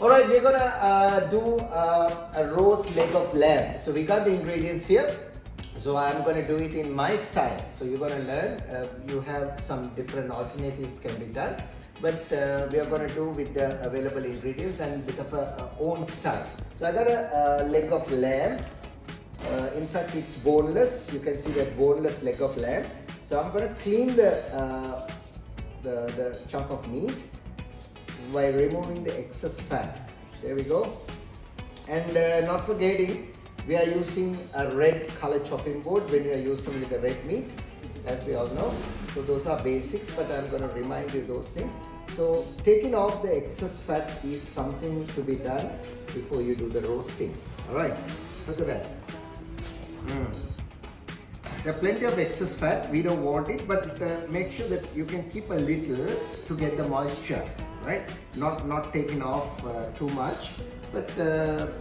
Alright, we're gonna do a roast leg of lamb. So we got the ingredients here. So I'm gonna do it in my style. So you're gonna learn. You have some different alternatives can be done, but we are gonna do with the available ingredients and bit of a own style. So I got a leg of lamb. In fact, it's boneless. You can see that boneless leg of lamb. So I'm gonna clean the chunk of meat by removing the excess fat. There we go. And not forgetting, we are using a red color chopping board when we are using with the red meat, as we all know. So those are basics, but I'm going to remind you those things. So taking off the excess fat is something to be done before you do the roasting. All right, look at that. There are plenty of excess fat, we don't want it, but make sure that you can keep a little to get the moisture, right? Not taking off too much, but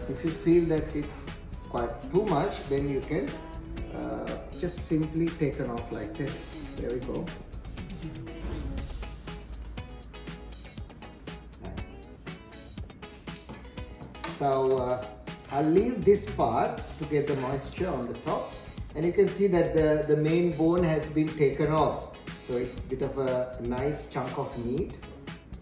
if you feel that it's quite too much, then you can just simply take it off like this. There we go. Nice. So I'll leave this part to get the moisture on the top. And you can see that the main bone has been taken off. So it's a bit of a nice chunk of meat.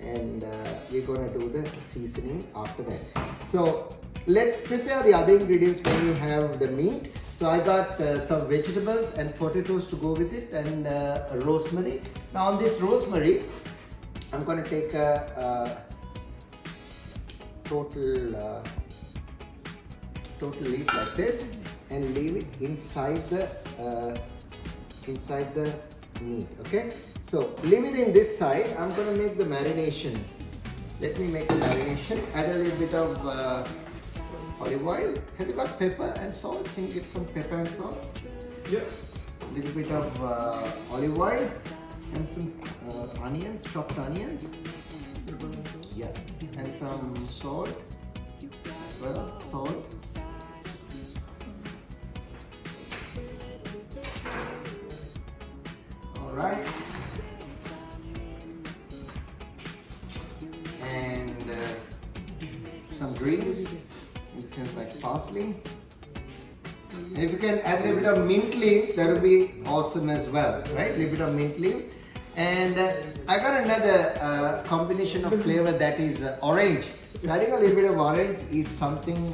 And we're gonna do the seasoning after that. So let's prepare the other ingredients when you have the meat. So I got some vegetables and potatoes to go with it, and rosemary. Now on this rosemary, I'm gonna take a total leaf like this and leave it inside the meat. Okay, so leave it in this side. I'm gonna make the marination. Let me make the marination. Add a little bit of olive oil. Have you got pepper and salt? Can you get some pepper and salt? Yes. A little bit of olive oil and some onions, chopped onions. Yeah, and some salt as well. Salt. Right, and some greens, in the sense like parsley. And if you can add a little bit of mint leaves, that would be awesome as well, right? A little bit of mint leaves. And I got another combination of flavor, that is orange. So adding a little bit of orange is something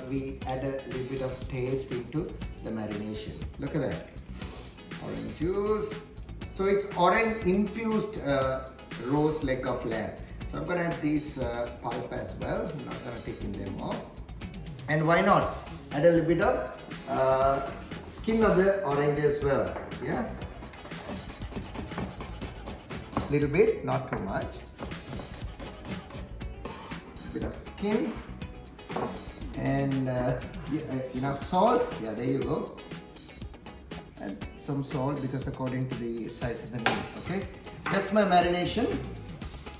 we add a little bit of taste into the marination. Look at that, orange juice. So it's orange infused roast leg of lamb. So I'm gonna add these pulp as well. I'm not gonna taking them off. And why not add a little bit of skin of the orange as well? Yeah, little bit, not too much. A bit of skin and enough salt. Yeah, there you go. And some salt, because according to the size of the meat. Okay, that's my marination.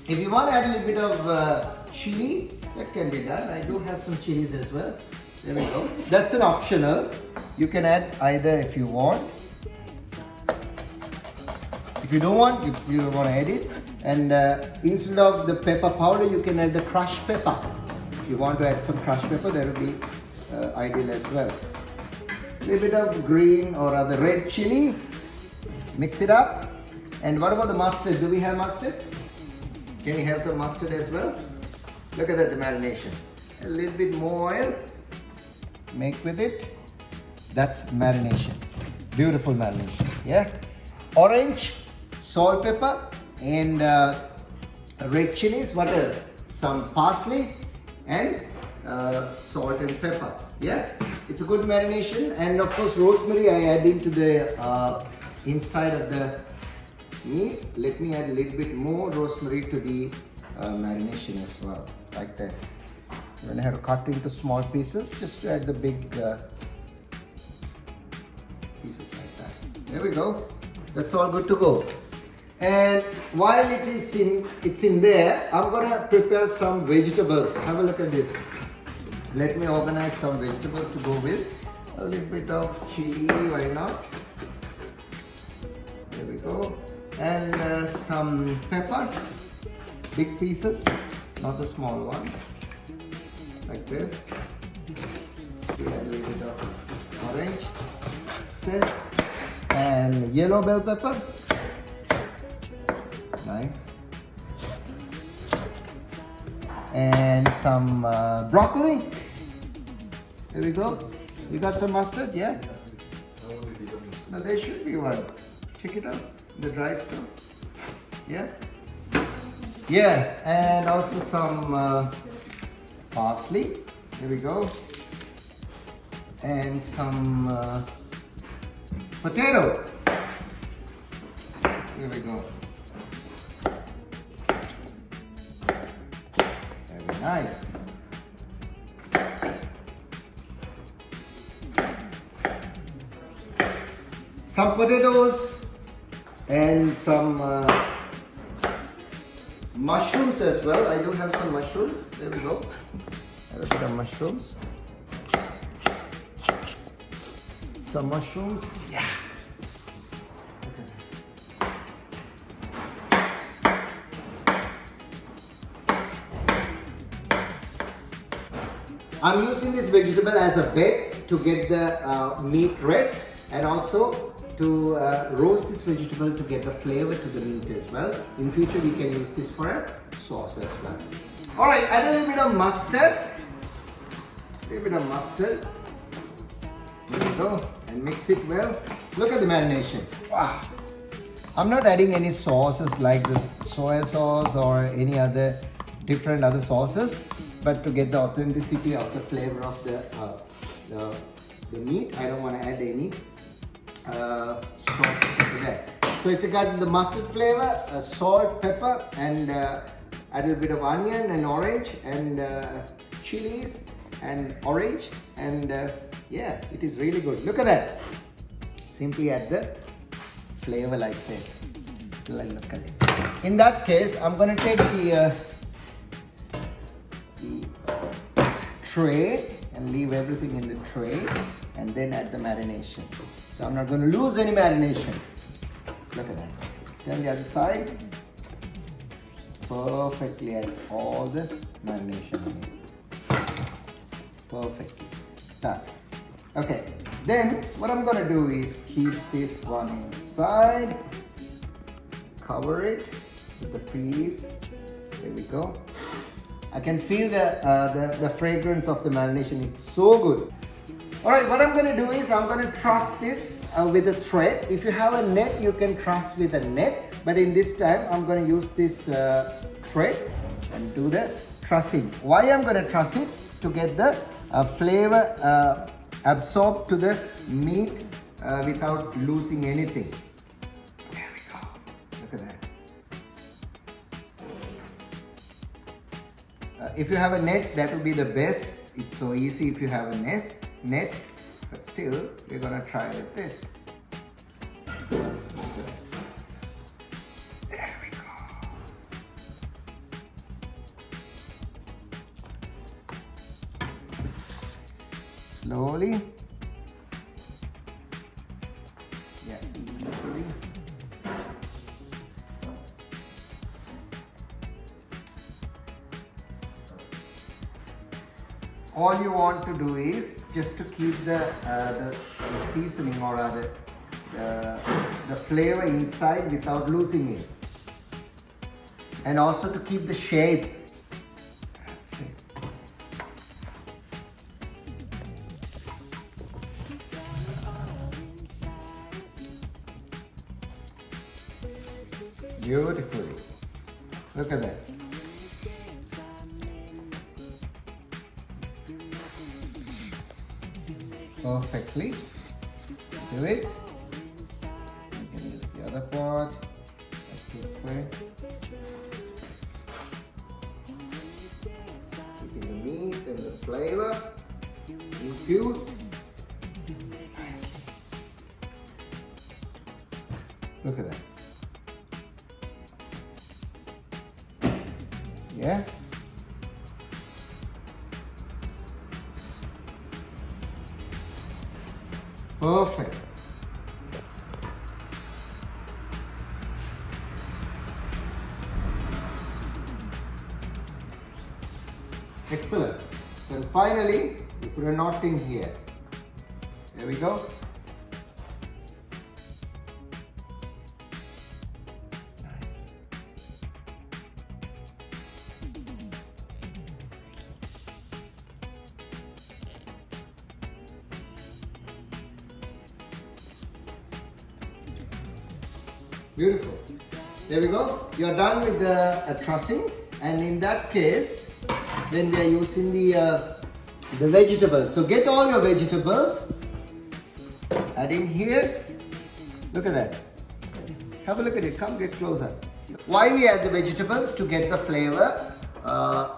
If you want to add a little bit of chili, that can be done. I do have some chilies as well. There we go. That's an optional. You can add either if you want. If you don't want, you don't want to add it. And instead of the pepper powder, you can add the crushed pepper. If you want to add some crushed pepper, that would be ideal as well. A little bit of green or other red chili, mix it up. And what about the mustard? Do we have mustard? Can you have some mustard as well? Look at that, the marination. A little bit more oil, make with it. That's marination, beautiful marination. Yeah, orange, salt, pepper, and red chilies. What else? Some parsley and salt and pepper. Yeah, it's a good marination. And of course rosemary I add into the inside of the meat. Let me add a little bit more rosemary to the marination as well, like this. Then I have to cut into small pieces just to add the big pieces like that. There we go. That's all good to go. And while it's in there, I'm gonna prepare some vegetables. Have a look at this. Let me organize some vegetables to go with. A little bit of chili, why not? There we go. And some pepper, big pieces, not the small ones. like this. See, a little bit of orange zest and yellow bell pepper. Nice. And some broccoli. There we go. You got some mustard, yeah? No, there should be one. Check it out. The dry stuff. Yeah? Yeah, and also some parsley. Here we go. And some potato. Here we go. Very nice. Some potatoes and some mushrooms as well. I do have some mushrooms. There we go. Have a bit of mushrooms. Some mushrooms. Yeah. I'm using this vegetable as a bed to get the meat rest, and also to roast this vegetable to get the flavor to the meat as well. In future we can use this for a sauce as well. Alright, add a little bit of mustard. A little bit of mustard. There we go. And mix it well. Look at the marination. Wow. I'm not adding any sauces like this soy sauce or any other different other sauces, but to get the authenticity of the flavor of the meat, I don't want to add any sauce to that. So it's got the mustard flavor, salt, pepper, and add a little bit of onion and orange and chilies and orange, and yeah, it is really good. Look at that. Simply add the flavor like this. Look at it. In that case, I'm going to take the tray and leave everything in the tray, and then add the marination. So I'm not going to lose any marination. Look at that. Turn the other side. Perfectly add all the marination in it. Perfectly. Done. Okay. Then what I'm going to do is keep this one inside. Cover it with the peas. There we go. I can feel the fragrance of the marination. It's so good. Alright, what I'm going to do is I'm going to truss this with a thread. If you have a net, you can truss with a net. But in this time, I'm going to use this thread and do the trussing. Why I'm going to truss it? To get the flavor absorbed to the meat without losing anything. There we go. Look at that. If you have a net, that would be the best. It's so easy if you have a net, but still we're gonna try with this. There we go. Slowly. Yeah, easily. All you want to do is just to keep the seasoning, or rather the flavor inside without losing it, and also to keep the shape. That's it. Beautifully. Look at that. Perfectly. Do it. You can use the other part like this way. Keeping the meat and the flavor infused nicely. Look at that. Yeah. Perfect. Excellent. So finally, you put a knot in here. There we go. Nice. Beautiful. There we go. You are done with the trussing, and in that case, then we are using the vegetables. So get all your vegetables. Add in here. Look at that. Have a look at it. Come get closer. Why we add the vegetables? To get the flavor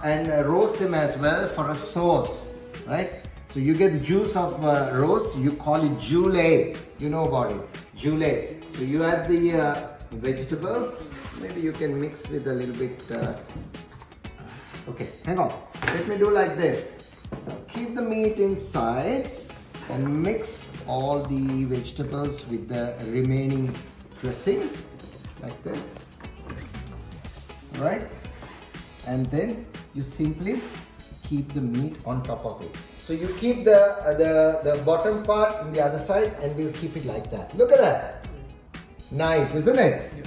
and roast them as well for a sauce, right? So you get the juice of roast. You call it jule. You know about it. Jule. So you add the vegetable. Maybe you can mix with a little bit. Okay, hang on. Let me do like this. I'll keep the meat inside and mix all the vegetables with the remaining dressing like this. Alright? And then you simply keep the meat on top of it. So you keep the bottom part in the other side, and we'll keep it like that. Look at that. Nice, isn't it? Yeah.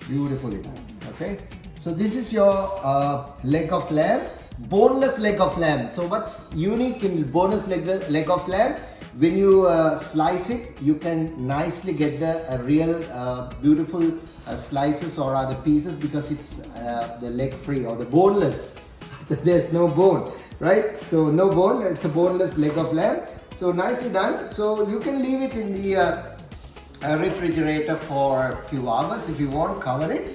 Beautifully done. Okay. So this is your leg of lamb, boneless leg of lamb. So what's unique in boneless leg of lamb? When you slice it, you can nicely get the real beautiful slices or other pieces, because it's the leg free or the boneless. There's no bone, right? So no bone, it's a boneless leg of lamb. So nicely done. So you can leave it in the refrigerator for a few hours if you want, cover it.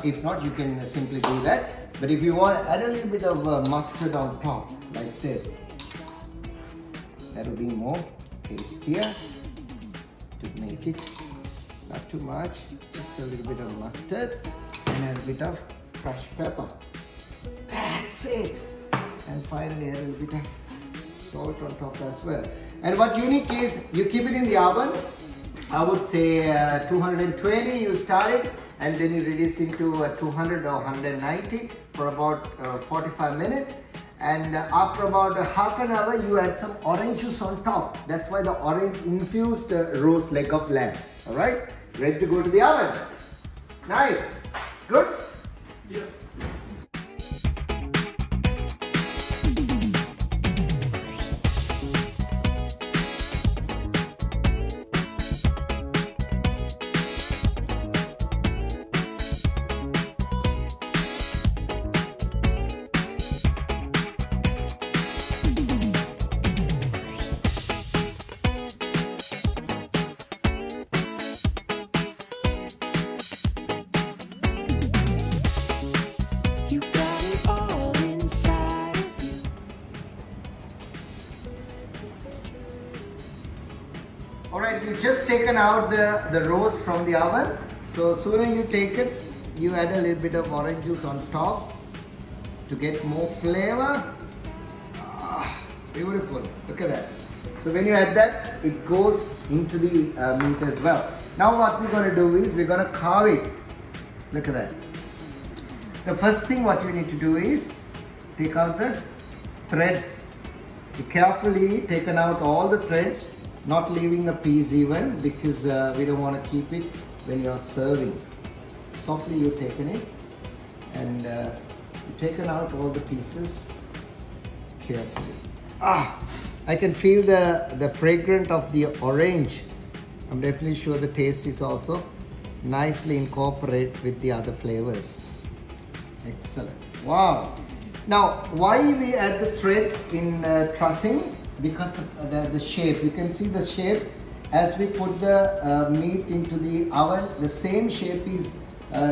If not, you can simply do that. But if you want to add a little bit of mustard on top, like this, that will be more tastier to make it. Not too much, just a little bit of mustard and a bit of crushed pepper. That's it. And finally, a little bit of salt on top as well. And what unique is, you keep it in the oven. I would say 220 you start it, and then you reduce into 200 or 190 for about 45 minutes. And after about half an hour, you add some orange juice on top. That's why the orange infused roast leg of lamb. All right, ready to go to the oven. Nice, good. Yeah. Alright, you just taken out the roast from the oven. So sooner you take it, you add a little bit of orange juice on top to get more flavor. Beautiful, look at that. So when you add that, it goes into the meat as well. Now what we're going to do is, we're going to carve it. Look at that. The first thing what you need to do is, take out the threads. You carefully taken out all the threads, not leaving a piece even, because we don't want to keep it when you're serving. Softly you've taken it, and you've taken out all the pieces carefully. I can feel the fragrance of the orange. I'm definitely sure the taste is also nicely incorporated with the other flavors. Excellent. Wow. Now, why we add the thread in trussing? Because the shape, you can see the shape as we put the meat into the oven, the same shape is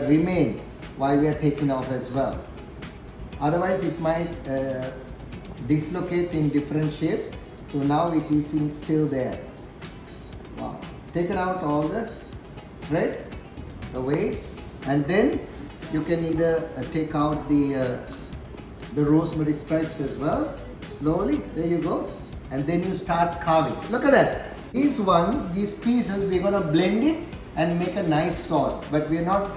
remain while we are taking off as well. Otherwise it might dislocate in different shapes. So now it is still there. Wow. Taken out all the thread away, and then you can either take out the rosemary stripes as well. Slowly, there you go. And then you start carving. Look at that. These ones, these pieces, we're gonna blend it and make a nice sauce. But we're not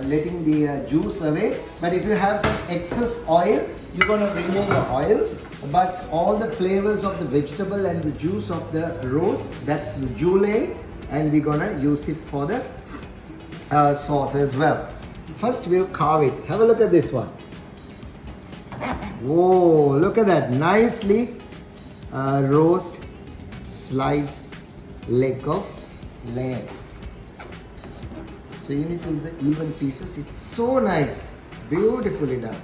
letting the juice away. But if you have some excess oil, you're gonna remove the oil but all the flavors of the vegetable and the juice of the roast, that's the jule, and we're gonna use it for the sauce as well. First we'll carve it. Have a look at this one. Whoa, look at that, nicely roast sliced leg of lamb. So you need to do the even pieces. It's so nice, beautifully done.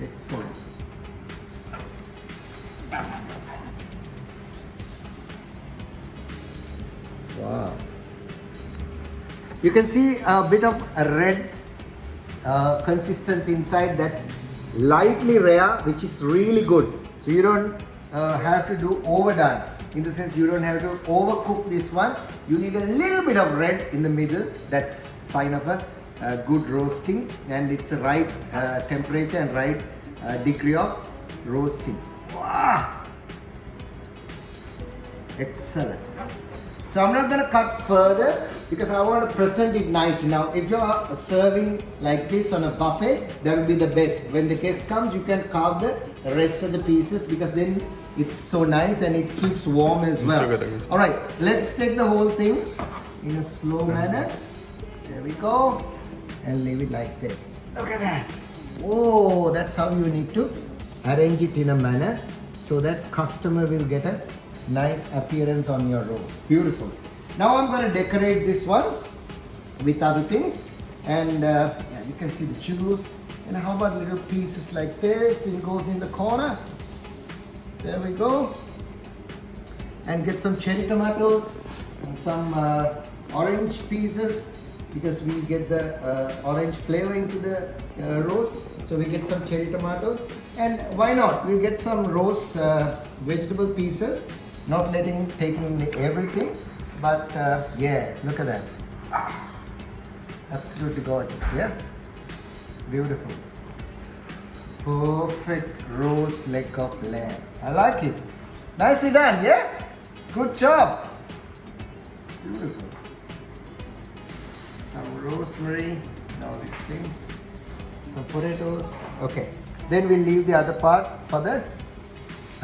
Excellent. Wow. You can see a bit of a red consistency inside, that's lightly rare, which is really good. So you don't have to do overdone. In the sense, you don't have to overcook this one. You need a little bit of red in the middle. That's sign of a good roasting, and it's the right temperature and right degree of roasting. Wow! Excellent. So I'm not going to cut further because I want to present it nicely. Now, if you are serving like this on a buffet, that will be the best. When the guest comes, you can carve the rest of the pieces because then it's so nice and it keeps warm as well. All right, let's take the whole thing in a slow manner. There we go. And leave it like this. Look at that. Oh, that's how you need to arrange it in a manner so that customer will get a nice appearance on your roast. Beautiful. Now I'm going to decorate this one with other things, and yeah, you can see the juice. And how about little pieces like this? It goes in the corner. There we go. And get some cherry tomatoes and some orange pieces because we get the orange flavor into the roast. So we get some cherry tomatoes, and why not? We'll get some roast vegetable pieces. Not taking everything, but yeah, look at that. Ah, absolutely gorgeous, yeah? Beautiful. Perfect roast leg of lamb. I like it. Nicely done, yeah? Good job. Beautiful. Some rosemary and all these things. Some potatoes. Okay. Then we'll leave the other part for the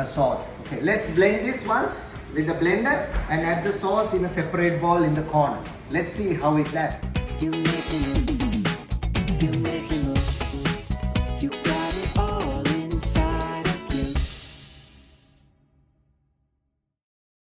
sauce. Okay, let's blend this one with the blender and add the sauce in a separate bowl in the corner. Let's see how it does.